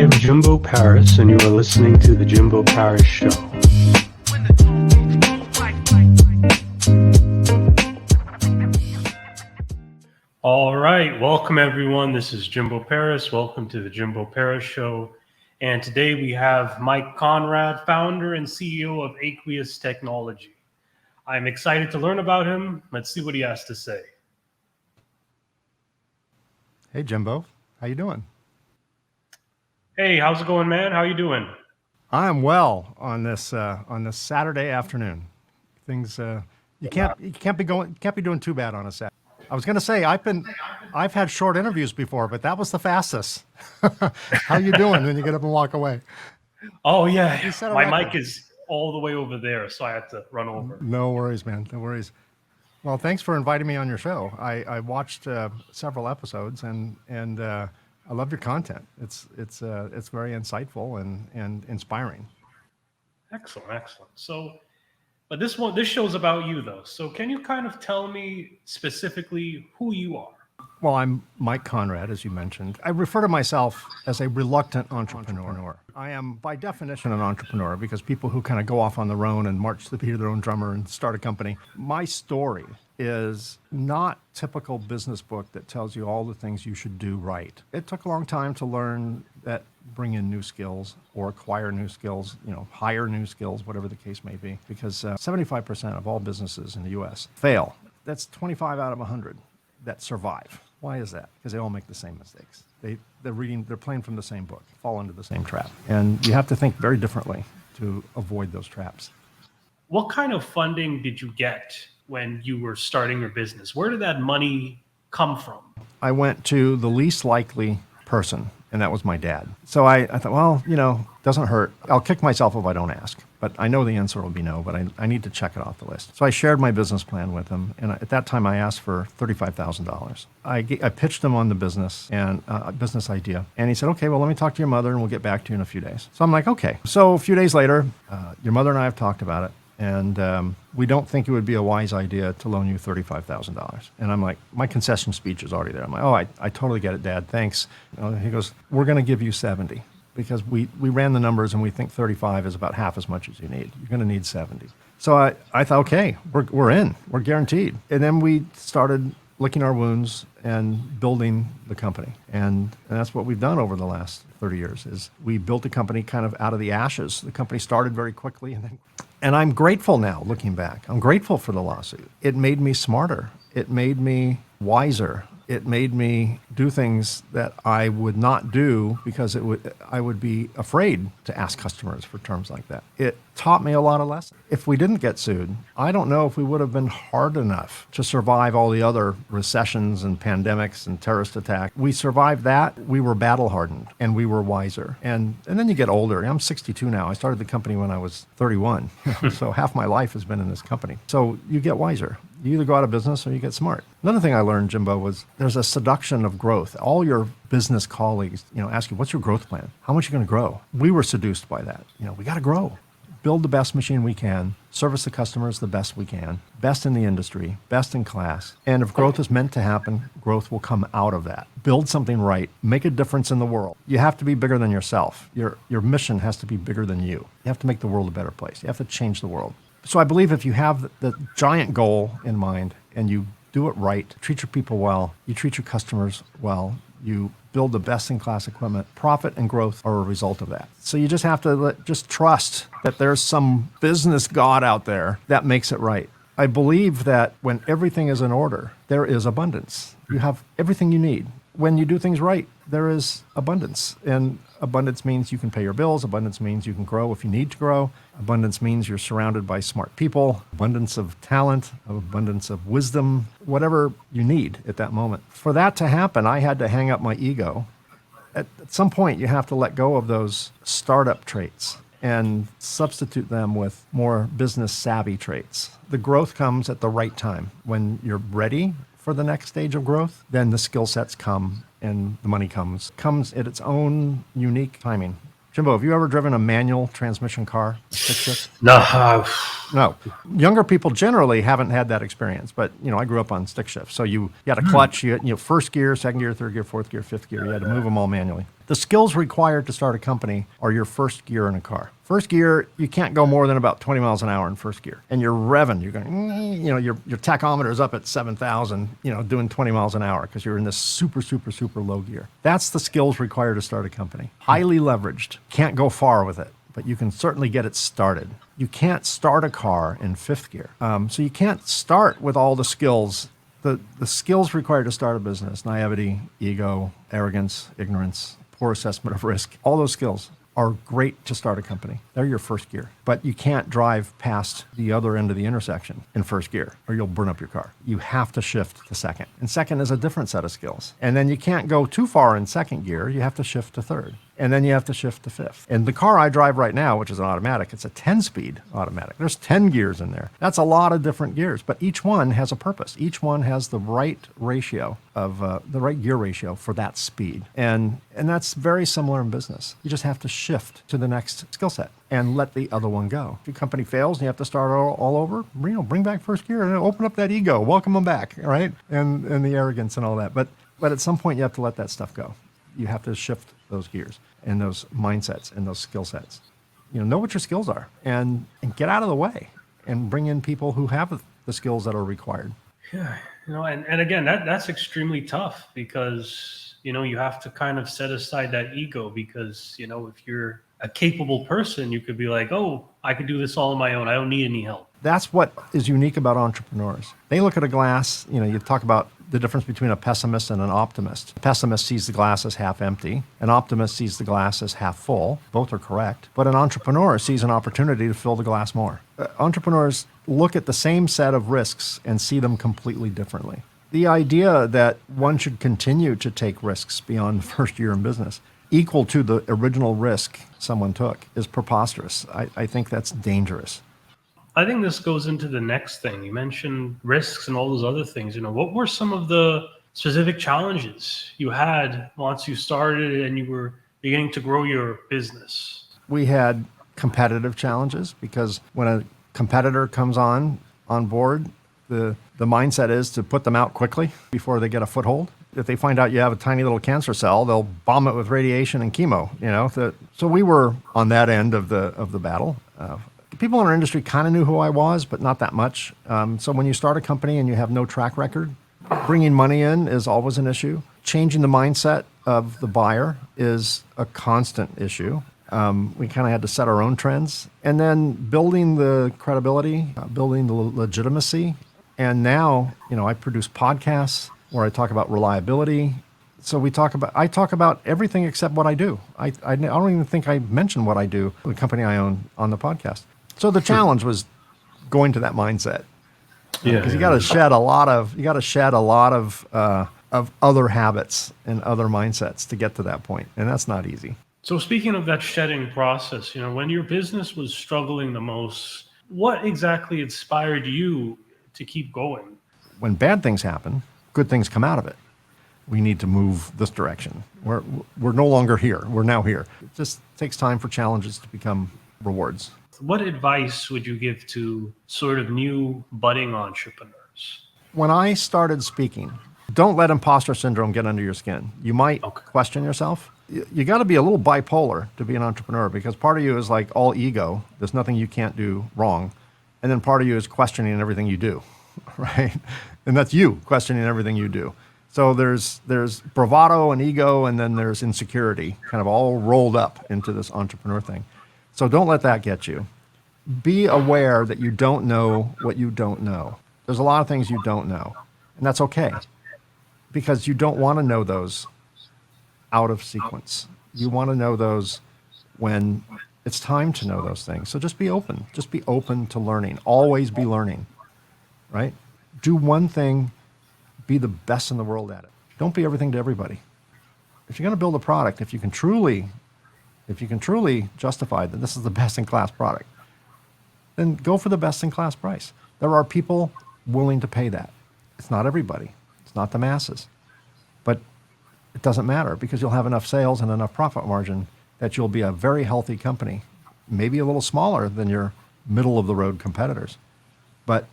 am Jimbo Paris, and you are listening to The Jimbo Paris Show. All right, welcome everyone. This is Jimbo Paris. Welcome to The Jimbo Paris Show. And today we have Mike Konrad, founder and CEO of Aqueous Technology. I'm excited to learn about him. Let's see what he has to say. Hey, Jimbo. How you doing? Hey, how's it going, man? How you doing? I'm well on this Saturday afternoon. Things you can't be doing too bad on a Saturday. I was going to say I've had short interviews before, but that was the fastest. How you doing when you get up and walk away? Oh yeah, my mic is all the way over there, so I had to run over. No worries, man. No worries. Well, thanks for inviting me on your show. I watched several episodes and I love your content. It's very insightful and inspiring. Excellent. So, but this show's about you though. So can you kind of tell me specifically who you are? Well, I'm Mike Konrad, as you mentioned. I refer to myself as a reluctant entrepreneur. I am, by definition, an entrepreneur because people who kind of go off on their own and march to the beat of their own drummer and start a company. My story is not typical business book that tells you all the things you should do right. It took a long time to learn that, bring in new skills or acquire new skills, hire new skills, whatever the case may be, because 75% of all businesses in the U.S. fail. That's 25 out of 100 that survive. Why is that? Because they all make the same mistakes. They're playing from the same book, fall into the same trap. And you have to think very differently to avoid those traps. What kind of funding did you get when you were starting your business? Where did that money come from? I went to the least likely person, and that was my dad. So I thought, well, doesn't hurt. I'll kick myself if I don't ask. But I know the answer will be no, but I need to check it off the list. So I shared my business plan with him, and at that time I asked for $35,000. I pitched him on the business and business idea, and he said, okay, well, let me talk to your mother, and we'll get back to you in a few days. So I'm like, okay. So a few days later, your mother and I have talked about it, and we don't think it would be a wise idea to loan you $35,000. And I'm like, my concession speech is already there. I'm like, oh, I totally get it, Dad. Thanks. He goes, we're going to give you 70. Because we ran the numbers and we think 35 is about half as much as you need. You're going to need 70. So I thought, okay, we're in. We're guaranteed. And then we started licking our wounds and building the company. And that's what we've done over the last 30 years is we built a company kind of out of the ashes. The company started very quickly. And I'm grateful now, looking back. I'm grateful for the lawsuit. It made me smarter. It made me wiser. It made me do things that I would not do because I would be afraid to ask customers for terms like that. It taught me a lot of lessons. If we didn't get sued, I don't know if we would have been hard enough to survive all the other recessions and pandemics and terrorist attacks. We survived that. We were battle hardened and we were wiser. And then you get older. I'm 62 now. I started the company when I was 31. So half my life has been in this company. So you get wiser. You either go out of business or you get smart. Another thing I learned, Jimbo, was there's a seduction of growth. All your business colleagues, ask you, what's your growth plan? How much are you going to grow? We were seduced by that. We got to grow. Build the best machine we can, service the customers the best we can, best in the industry, best in class. And if growth is meant to happen, growth will come out of that. Build something right, make a difference in the world. You have to be bigger than yourself. Your mission has to be bigger than you. You have to make the world a better place. You have to change the world. So I believe if you have the giant goal in mind and you do it right, treat your people well, you treat your customers well, you build the best-in-class equipment, profit and growth are a result of that. So you just have to just trust that there's some business god out there that makes it right. I believe that when everything is in order, there is abundance. You have everything you need. When you do things right, there is abundance. And abundance means you can pay your bills. Abundance means you can grow if you need to grow. Abundance means you're surrounded by smart people. Abundance of talent, abundance of wisdom, whatever you need at that moment. For that to happen, I had to hang up my ego. At some point, you have to let go of those startup traits and substitute them with more business savvy traits. The growth comes at the right time. When you're ready for the next stage of growth, then the skill sets come and the money comes at its own unique timing. Jimbo, have you ever driven a manual transmission car? Stick shift? No. No. Younger people generally haven't had that experience, but I grew up on stick shift. So you had a clutch, you had, first gear, second gear, third gear, fourth gear, fifth gear. You had to move them all manually. The skills required to start a company are your first gear in a car. First gear, you can't go more than about 20 miles an hour in first gear. And you're revving. You're going, your tachometer is up at 7,000, doing 20 miles an hour because you're in this super, super, super low gear. That's the skills required to start a company. Highly leveraged. Can't go far with it, but you can certainly get it started. You can't start a car in fifth gear. So you can't start with all the skills. The skills required to start a business, naivety, ego, arrogance, ignorance, poor assessment of risk, all those skills are great to start a company. They're your first gear. But you can't drive past the other end of the intersection in first gear or you'll burn up your car. You have to shift to second. And second is a different set of skills. And then you can't go too far in second gear. You have to shift to third. And then you have to shift to fifth. And the car I drive right now, which is an automatic, it's a 10-speed automatic. There's 10 gears in there. That's a lot of different gears, but each one has a purpose. Each one has the right ratio of the right gear ratio for that speed. And that's very similar in business. You just have to shift to the next skill set and let the other one go. If your company fails and you have to start all over, bring back first gear and open up that ego, welcome them back, right? And the arrogance and all that. But at some point you have to let that stuff go. You have to shift those gears and those mindsets and those skill sets. Know what your skills are and get out of the way and bring in people who have the skills that are required. Yeah, and again, that's extremely tough because, you have to kind of set aside that ego because, if you're a capable person, you could be like, oh, I could do this all on my own. I don't need any help. That's what is unique about entrepreneurs. They look at a glass, you talk about the difference between a pessimist and an optimist. A pessimist sees the glass as half empty. An optimist sees the glass as half full. Both are correct. But an entrepreneur sees an opportunity to fill the glass more. Entrepreneurs look at the same set of risks and see them completely differently. The idea that one should continue to take risks beyond the first year in business, equal to the original risk someone took, is preposterous. I think that's dangerous. I think this goes into the next thing. You mentioned risks and all those other things. What were some of the specific challenges you had once you started and you were beginning to grow your business? We had competitive challenges because when a competitor comes on board, the mindset is to put them out quickly before they get a foothold. If they find out you have a tiny little cancer cell, they'll bomb it with radiation and chemo. So we were on that end of the battle. People in our industry kind of knew who I was, but not that much. So when you start a company and you have no track record, bringing money in is always an issue. Changing the mindset of the buyer is a constant issue. We kind of had to set our own trends. And then building the credibility, building the legitimacy. And now, I produce podcasts where I talk about reliability. So I talk about everything except what I do. I don't even think I mention what I do, the company I own, on the podcast. So the challenge was going to that mindset. Because you got to shed a lot of other habits and other mindsets to get to that point, and that's not easy. So speaking of that shedding process, when your business was struggling the most, what exactly inspired you to keep going? When bad things happen, good things come out of it. We need to move this direction. We're no longer here. We're now here. It just takes time for challenges to become rewards. What advice would you give to sort of new budding entrepreneurs? When I started speaking, don't let imposter syndrome get under your skin. You might question yourself. You got to be a little bipolar to be an entrepreneur because part of you is like all ego. There's nothing you can't do wrong. And then part of you is questioning everything you do, right? And that's you questioning everything you do. So there's bravado and ego, and then there's insecurity, kind of all rolled up into this entrepreneur thing. So don't let that get you. Be aware that you don't know what you don't know. There's a lot of things you don't know, and that's okay, because you don't want to know those out of sequence. You want to know those when it's time to know those things. So just be open. Just be open to learning. Always be learning, right? Do one thing, be the best in the world at it. Don't be everything to everybody. If you're going to build a product, if you can truly justify that this is the best-in-class product, then go for the best-in-class price. There are people willing to pay that. It's not everybody. It's not the masses. But it doesn't matter because you'll have enough sales and enough profit margin that you'll be a very healthy company, maybe a little smaller than your middle-of-the-road competitors. But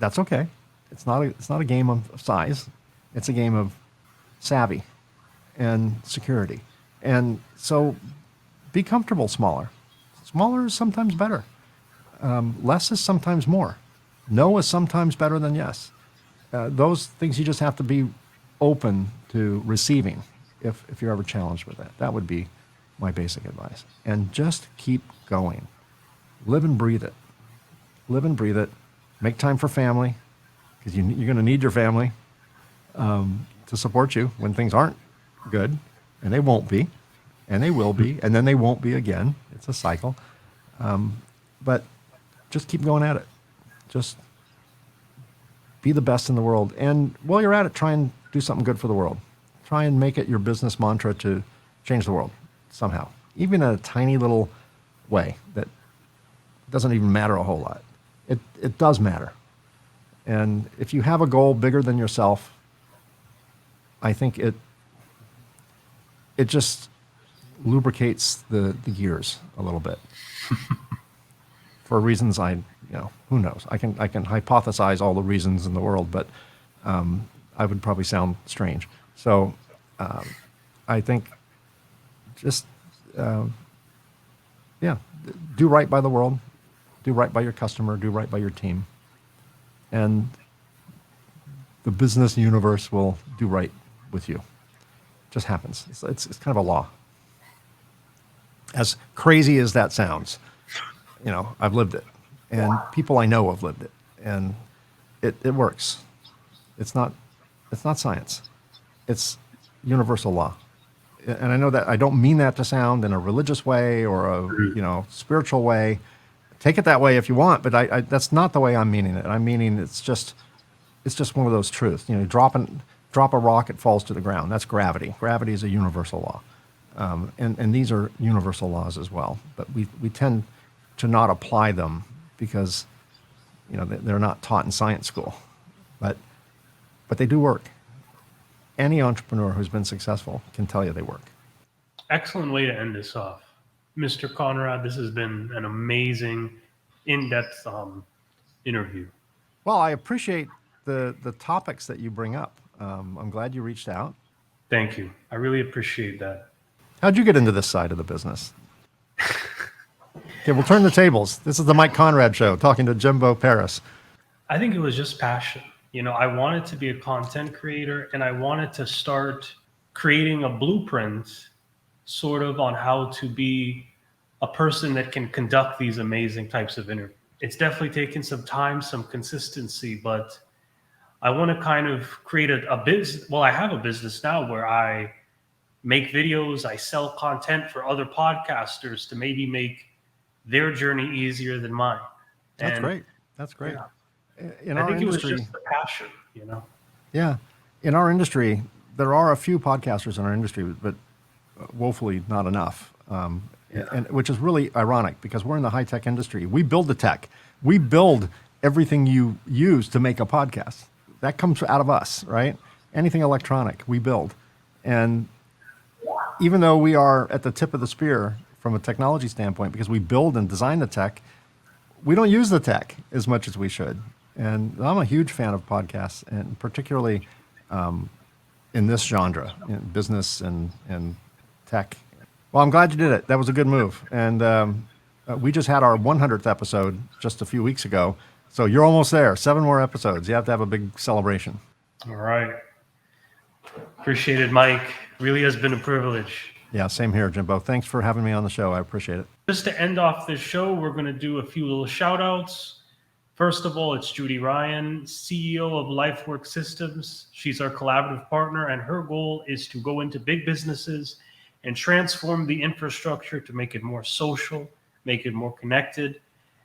that's okay. It's not a game of size. It's a game of savvy and security. And so be comfortable smaller. Smaller is sometimes better. Less is sometimes more. No is sometimes better than yes. Those things you just have to be open to receiving if you're ever challenged with that. That would be my basic advice. And just keep going. Live and breathe it. Live and breathe it. Make time for family, because you're going to need your family to support you when things aren't good, and they won't be, and they will be, and then they won't be again. It's a cycle. But just keep going at it. Just be the best in the world. And while you're at it, try and do something good for the world. Try and make it your business mantra to change the world somehow, even in a tiny little way that doesn't even matter a whole lot. It does matter. And if you have a goal bigger than yourself, I think it just lubricates the gears a little bit. For reasons who knows? I can hypothesize all the reasons in the world, but I would probably sound strange. So I think just do right by the world, do right by your customer, do right by your team, and the business universe will do right with you. It just happens. It's kind of a law. As crazy as that sounds, I've lived it, and people I know have lived it, and it works. It's not science. It's universal law. And I know that I don't mean that to sound in a religious way or a spiritual way. Take it that way if you want, but I that's not the way I'm meaning it. I'm meaning it's just one of those truths. Drop a rock, it falls to the ground. That's gravity. Gravity is a universal law, and these are universal laws as well. But we tend to not apply them because they're not taught in science school, but they do work. Any entrepreneur who's been successful can tell you they work. Excellent way to end this off. Mr. Konrad, this has been an amazing, in-depth interview. Well, I appreciate the topics that you bring up. I'm glad you reached out. Thank you. I really appreciate that. How'd you get into this side of the business? Okay, we'll turn the tables. This is the Mike Konrad Show, talking to Jimbo Paris. I think it was just passion. I wanted to be a content creator, and I wanted to start creating a blueprint sort of on how to be a person that can conduct these amazing types of interviews. It's definitely taken some time, some consistency, but I want to kind of create a business. Well, I have a business now where I make videos, I sell content for other podcasters to maybe make their journey easier than mine. That's great. That's great. Yeah. In I our think industry, it was just the passion, Yeah. In our industry, there are a few podcasters in our industry, but woefully not enough. And which is really ironic because we're in the high-tech industry. We build the tech. We build everything you use to make a podcast. That comes out of us, right? Anything electronic, we build. And even though we are at the tip of the spear from a technology standpoint, because we build and design the tech, we don't use the tech as much as we should. And I'm a huge fan of podcasts, and particularly in this genre, in business and tech. Well, I'm glad you did it. That was a good move. And we just had our 100th episode just a few weeks ago. So you're almost there. 7 more episodes. You have to have a big celebration. All right. Appreciate it, Mike. Really has been a privilege. Yeah, same here, Jimbo. Thanks for having me on the show. I appreciate it. Just to end off this show, we're going to do a few little shout outs. First of all, it's Judy Ryan, CEO of LifeWork Systems. She's our collaborative partner, and her goal is to go into big businesses and transform the infrastructure to make it more social, make it more connected,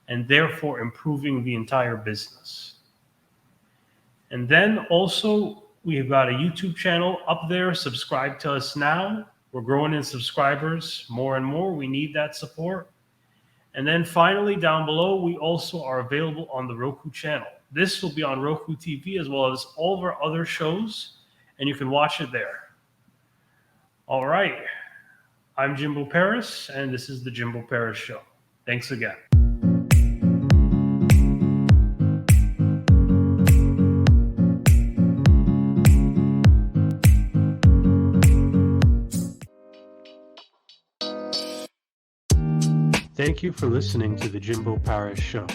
and therefore improving the entire business. And then also, we've got a YouTube channel up there. Subscribe to us now. We're growing in subscribers more and more. We need that support. And then finally, down below, we also are available on the Roku channel. This will be on Roku TV as well as all of our other shows, and you can watch it there. All right. I'm Jimbo Paris, and this is the Jimbo Paris Show. Thanks again. Thank you for listening to the Jimbo Parish Show.